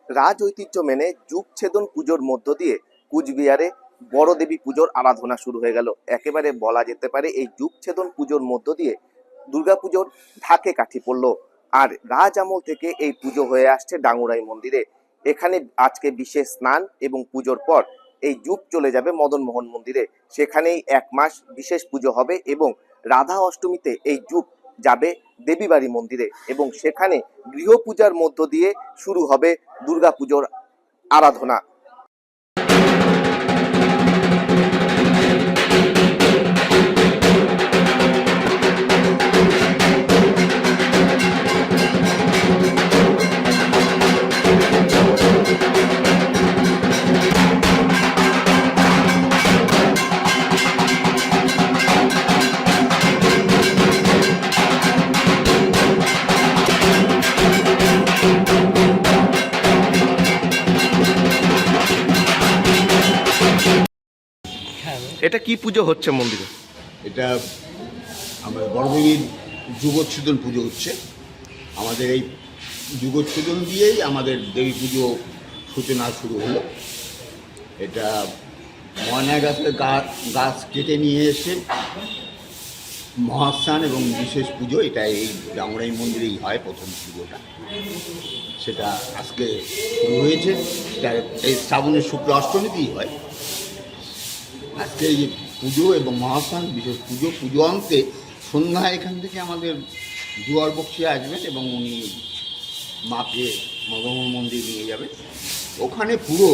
রাজ ঐতিহ্য মেনে যুগছেদন পুজোর মধ্য দিয়ে কুচবিহারে বড় দেবী পুজোর আরাধনা শুরু হয়ে গেল। একেবারে বলা যেতে পারে এই যুগছেদন পুজোর মধ্য দিয়ে দুর্গাপুজোর ঢাকে কাঠি পড়লো। আর রাজ আমল থেকে এই পুজো হয়ে আসছে ডাঙ্গুরাই মন্দিরে। এখানে আজকে বিশেষ স্নান এবং পুজোর পর এই যুগ চলে যাবে মদনমোহন মন্দিরে। সেখানেই 1 মাস বিশেষ পুজো হবে এবং রাধা অষ্টমীতে এই যুগ যাবে দেবীবাড়ি মন্দিরে এবং সেখানে গৃহপূজার মধ্য দিয়ে শুরু হবে দুর্গাপুজোর আরাধনা। এটা কি পুজো হচ্ছে মন্দিরে? এটা আমাদের বড়দেবীর যুগচ্ছেদন পুজো হচ্ছে। আমাদের এই যুগচ্ছেদন দিয়েই আমাদের দেবী পুজো সূচনা শুরু হলো। এটা ময়না গাছের গাছ কেটে নিয়ে এসে মহাস্নান এবং বিশেষ পুজো, এটা এই ডাঙ্গুরাই মন্দিরেই হয় প্রথম পুজোটা। সেটা আজকে শুরু হয়েছে। এটা এই শ্রাবণের শুক্ল অষ্টমীতেই হয়। আজকে এই পুজো এবং মহাস্নান বিশেষ পুজো অন্তে সন্ধ্যায় এখান থেকে আমাদের জোয়ার বক্সি আসবেন এবং উনি মাকে মদনমোহন মন্দির নিয়ে যাবেন। ওখানে পুরো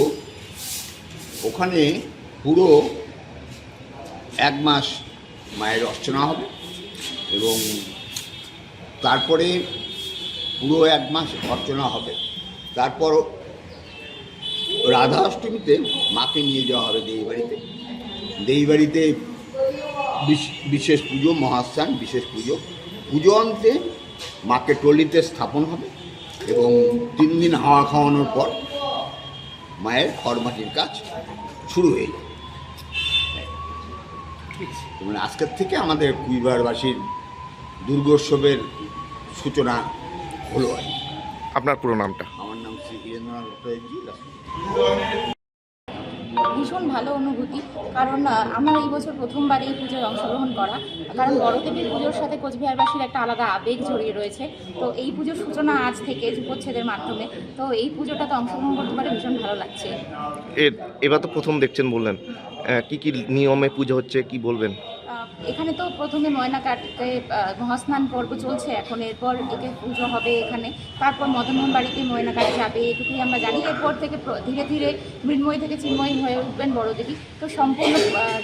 1 মাস মায়ের অর্চনা হবে এবং তারপরে পুরো 1 মাস অর্চনা হবে। তারপর রাধা অষ্টমীতে মাকে নিয়ে যাওয়া হবে দেবীবাড়িতে বিশেষ পুজো, মহাস্নান বিশেষ পুজো অন্তে মাকে টলিতে স্থাপন হবে এবং 3 দিন হাওয়া খাওয়ানোর পর মায়ের খড়মাটির কাজ শুরু হয়ে যাবে। মানে আজকের থেকে আমাদের কুচবিহারবাসীর দুর্গোৎসবের সূচনা হলো। আপনার পুরো নামটা? আমার নাম শ্রী বীরেন্দ্রনাথ ভট্টাচার্য। ভীষণ ভালো অনুভূতি, কারণ আমার এই বছর প্রথমবার এই পুজোয় অংশগ্রহণ করা। কারণ বড়দেবীর পুজোর সাথে কোচবিহারবাসীর একটা আলাদা আবেগ জড়িয়ে রয়েছে। তো এই পুজোর সূচনা আজ থেকে যুগচ্ছেদের মাধ্যমে, তো এই পুজোটাতে অংশগ্রহণ করতে পারে ভীষণ ভালো লাগছে। এবার তো প্রথম দেখছেন বললেন, কি কি নিয়মে পুজো হচ্ছে কি বলবেন? এখানে তো প্রথমে ময়না কাটতে মহাস্নান পর্ব চলছে, এখন এরপর একে পুজো হবে এখানে, তারপর মদনমোহন বাড়িতে ময়না কাট যাবে, এটুকুই আমরা জানি। এরপর থেকে ধীরে ধীরে মৃন্ময়ী থেকে চিন্ময়ী হয়ে উঠবেন বড়দেবী। তো সম্পূর্ণ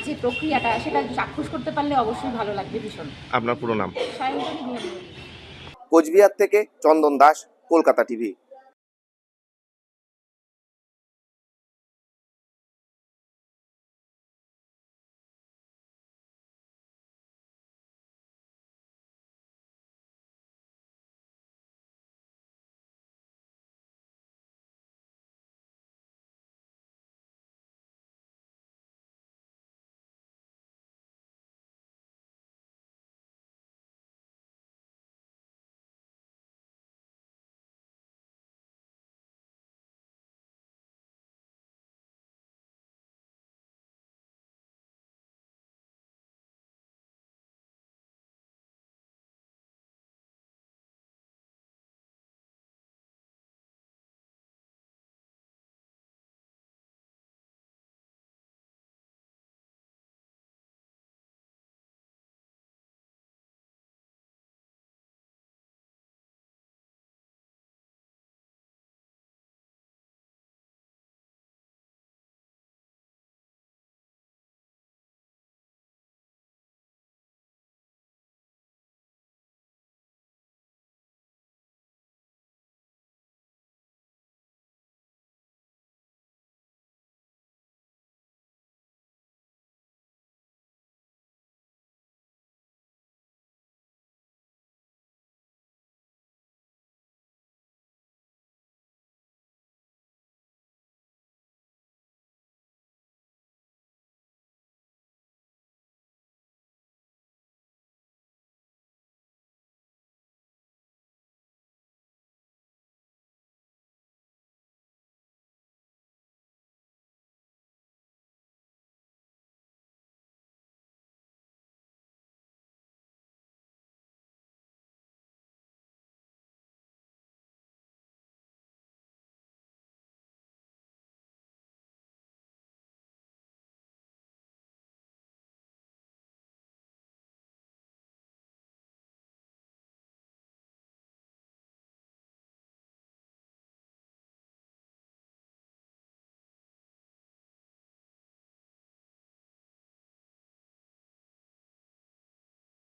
যে প্রক্রিয়াটা সেটা চাক্ষুষ করতে পারলে অবশ্যই ভালো লাগবে ভীষণ। আপনার পুরো নাম? সায়ন্তনী। কোচবিহার থেকে চন্দন দাস, কলকাতা টিভি।